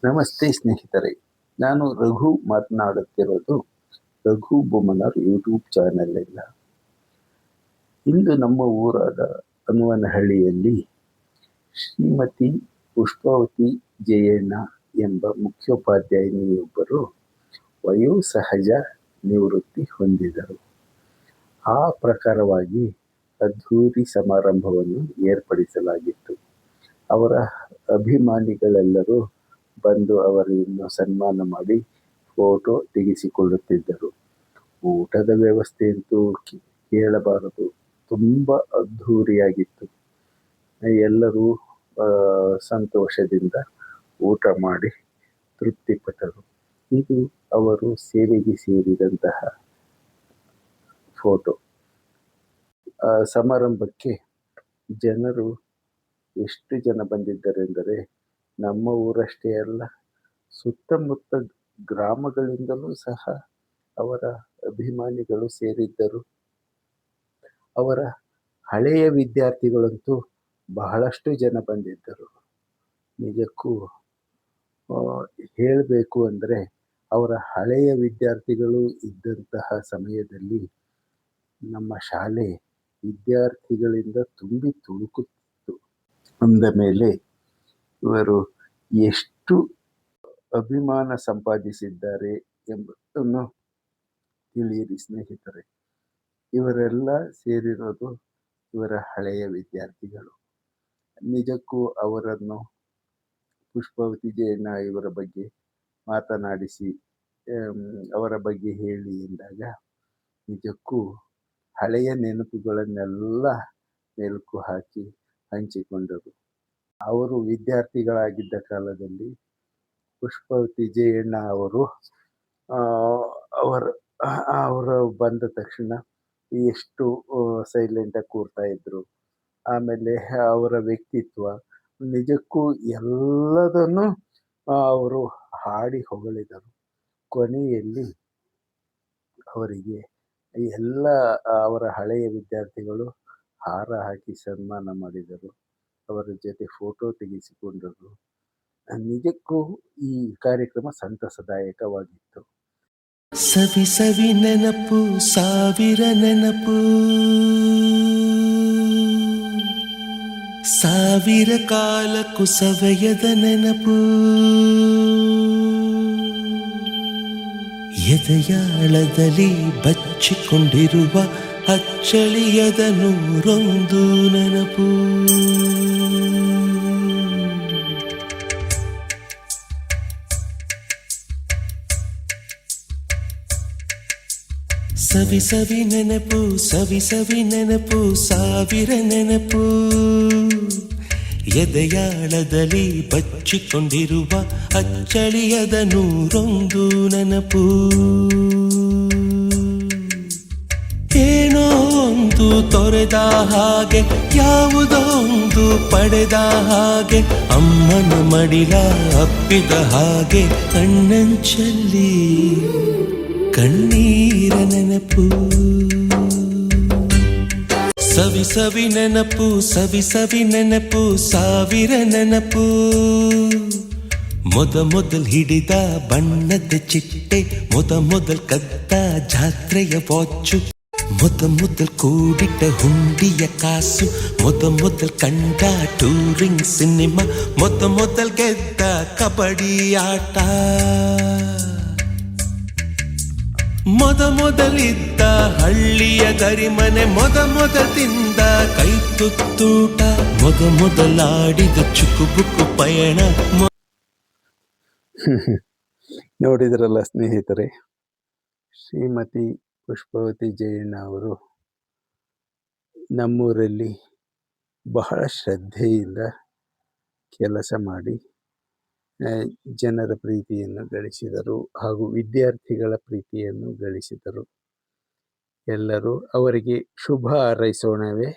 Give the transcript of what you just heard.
ನಮಸ್ತೆ ಸ್ನೇಹಿತರೆ, ನಾನು ರಘು ಮಾತನಾಡುತ್ತಿರೋದು ರಘು ಬೊಮ್ಮನರ್ ಯೂಟ್ಯೂಬ್ ಚಾನಲ್ನಿಂದ. ಇಂದು ನಮ್ಮ ಊರಾದ ಹನುಮನಹಳ್ಳಿಯಲ್ಲಿ ಶ್ರೀಮತಿ ಪುಷ್ಪಾವತಿ ಜಯಣ್ಣ ಎಂಬ ಮುಖ್ಯೋಪಾಧ್ಯಾಯಿನಿಯೊಬ್ಬರು ವಯೋಸಹಜ ನಿವೃತ್ತಿ ಹೊಂದಿದರು. ಆ ಪ್ರಕಾರವಾಗಿ ಅದ್ಧೂರಿ ಸಮಾರಂಭವನ್ನು ಏರ್ಪಡಿಸಲಾಗಿತ್ತು. ಅವರ ಅಭಿಮಾನಿಗಳೆಲ್ಲರೂ ಬಂದು ಅವರನ್ನು ಸನ್ಮಾನ ಮಾಡಿ ಫೋಟೋ ತೆಗೆಸಿಕೊಳ್ಳುತ್ತಿದ್ದರು. ಊಟದ ವ್ಯವಸ್ಥೆಯಂತೂ ಕೇಳಬಾರದು, ತುಂಬ ಅದ್ಧೂರಿಯಾಗಿತ್ತು. ಎಲ್ಲರೂ ಸಂತೋಷದಿಂದ ಊಟ ಮಾಡಿ ತೃಪ್ತಿಪಟ್ಟರು. ಇದು ಅವರು ಸೇವೆಗೆ ಸೇರಿದಂತಹ ಫೋಟೋ. ಸಮಾರಂಭಕ್ಕೆ ಜನರು ಎಷ್ಟು ಜನ ಬಂದಿದ್ದರೆಂದರೆ ನಮ್ಮ ಊರಷ್ಟೇ ಅಲ್ಲ, ಸುತ್ತಮುತ್ತ ಗ್ರಾಮಗಳಿಂದಲೂ ಸಹ ಅವರ ಅಭಿಮಾನಿಗಳು ಸೇರಿದ್ದರು. ಅವರ ಹಳೆಯ ವಿದ್ಯಾರ್ಥಿಗಳಂತೂ ಬಹಳಷ್ಟು ಜನ ಬಂದಿದ್ದರು. ನಿಜಕ್ಕೂ ಹೇಳಬೇಕು ಅಂದರೆ ಅವರ ಹಳೆಯ ವಿದ್ಯಾರ್ಥಿಗಳು ಇದ್ದಂತಹ ಸಮಯದಲ್ಲಿ ನಮ್ಮ ಶಾಲೆ ವಿದ್ಯಾರ್ಥಿಗಳಿಂದ ತುಂಬಿ ತುಳುಕುತ್ತಿತ್ತು. ಅಂದ ಮೇಲೆ ಇವರು ಎಷ್ಟು ಅಭಿಮಾನ ಸಂಪಾದಿಸಿದ್ದಾರೆ ಎಂಬುದನ್ನು ತಿಳಿಯಿರಿ ಸ್ನೇಹಿತರೆ. ಇವರೆಲ್ಲ ಸೇರಿರೋದು ಇವರ ಹಳೆಯ ವಿದ್ಯಾರ್ಥಿಗಳು. ನಿಜಕ್ಕೂ ಅವರನ್ನು ಪುಷ್ಪಾವತಿ ಜಯಣ್ಣ ಇವರ ಬಗ್ಗೆ ಮಾತನಾಡಿಸಿ ಅವರ ಬಗ್ಗೆ ಹೇಳಿ ಎಂದಾಗ ನಿಜಕ್ಕೂ ಹಳೆಯ ನೆನಪುಗಳನ್ನೆಲ್ಲ ಮೆಲುಕು ಹಾಕಿ ಹಂಚಿಕೊಂಡರು. ಅವರು ವಿದ್ಯಾರ್ಥಿಗಳಾಗಿದ್ದ ಕಾಲದಲ್ಲಿ ಪುಷ್ಪಾವತಿ ಜಯಣ್ಣ ಅವರು ಬಂದ ತಕ್ಷಣ ಎಷ್ಟು ಸೈಲೆಂಟಾಗಿ ಕೂರ್ತಾ ಇದ್ರು. ಆಮೇಲೆ ಅವರ ವ್ಯಕ್ತಿತ್ವ, ನಿಜಕ್ಕೂ ಎಲ್ಲದನ್ನು ಅವರು ಹಾಡಿ ಹೊಗಳಿದರು. ಕೊನೆಯಲ್ಲಿ ಅವರಿಗೆ ಎಲ್ಲ ಅವರ ಹಳೆಯ ವಿದ್ಯಾರ್ಥಿಗಳು ಹಾರ ಹಾಕಿ ಸನ್ಮಾನ ಮಾಡಿದರು. ಅವರ ಜೊತೆ ಫೋಟೋ ತೆಗೆಸಿಕೊಂಡರು. ನಿಜಕ್ಕೂ ಈ ಕಾರ್ಯಕ್ರಮ ಸಂತಸದಾಯಕವಾಗಿತ್ತು. ಸವಿ ಸವಿ ನೆನಪು, ಸಾವಿರ ನೆನಪು, ಸಾವಿರ ಕಾಲಕ್ಕೂ ಸವೆಯದ ನೆನಪು, ಎದೆಯಾಳದಲ್ಲಿ ಬಚ್ಚಿಕೊಂಡಿರುವ ಅಚ್ಚಳಿಯದ ನೂರೊಂದು ನೆನಪು. ಸವಿ ಸವಿ ನೆನಪು, ಸವಿ ಸವಿ ನೆನಪು, ಸಾವಿರ ನೆನಪು, ಎದೆಯಾಳದಲ್ಲಿ ಬಚ್ಚಿಕೊಂಡಿರುವ ಅಚ್ಚಳಿಯದ ನೂರೊಂದು ನೆನಪು. ಏನೋ ಒಂದು ತೊರೆದ ಹಾಗೆ, ಯಾವುದೋ ಒಂದು ಪಡೆದ ಹಾಗೆ, ಅಮ್ಮನ ಮಡಿಲ ಅಪ್ಪಿದ ಹಾಗೆ, ಕಣ್ಣಂಚಲ್ಲಿ ಕಣ್ಣೀರ ನೆನಪು. ಸವಿ ಸವಿ ನೆನಪು, ಸವಿ ಸವಿ ನೆನಪು, ಸಾವಿರ ನೆನಪು, ಮೊದಲು ಹಿಡಿದ ಬಣ್ಣದ ಚಿಟ್ಟೆ, ಮೊದಲು ಕದ್ದ ಜಾತ್ರೆಯ ವಾಚು, ಮೊದಲು ಕೂಡಿಟ್ಟ ಹುಂಡಿಯ ಕಾಸು, ಮೊದಲು ಕಂಡ ಟೂರಿಂಗ್ ಸಿನಿಮಾ, ಮೊದಲು ಗೆದ್ದ ಕಬಡ್ಡಿ ಆಟ, ಮೊದಲಿದ್ದ ಹಳ್ಳಿಯ ಗರಿಮನೆ, ಮೊದಲಿಂದ ಕೈ ತುತ್ತೂಟ, ಮೊದಲಾಡಿದ ಚುಕುಬುಕು ಪಯಣ. ನೋಡಿದ್ರಲ್ಲ ಸ್ನೇಹಿತರೆ, ಶ್ರೀಮತಿ ಪುಷ್ಪಾವತಿ ಜಯಣ್ಣ ಅವರು ನಮ್ಮೂರಲ್ಲಿ ಬಹಳ ಶ್ರದ್ಧೆಯಿಂದ ಕೆಲಸ ಮಾಡಿ ಜನರ ಪ್ರೀತಿಯನ್ನು ಗಳಿಸಿದರು ಹಾಗೂ ವಿದ್ಯಾರ್ಥಿಗಳ ಪ್ರೀತಿಯನ್ನು ಗಳಿಸಿದರು. ಎಲ್ಲರೂ ಅವರಿಗೆ ಶುಭ ಹಾರೈಸೋಣವೇ.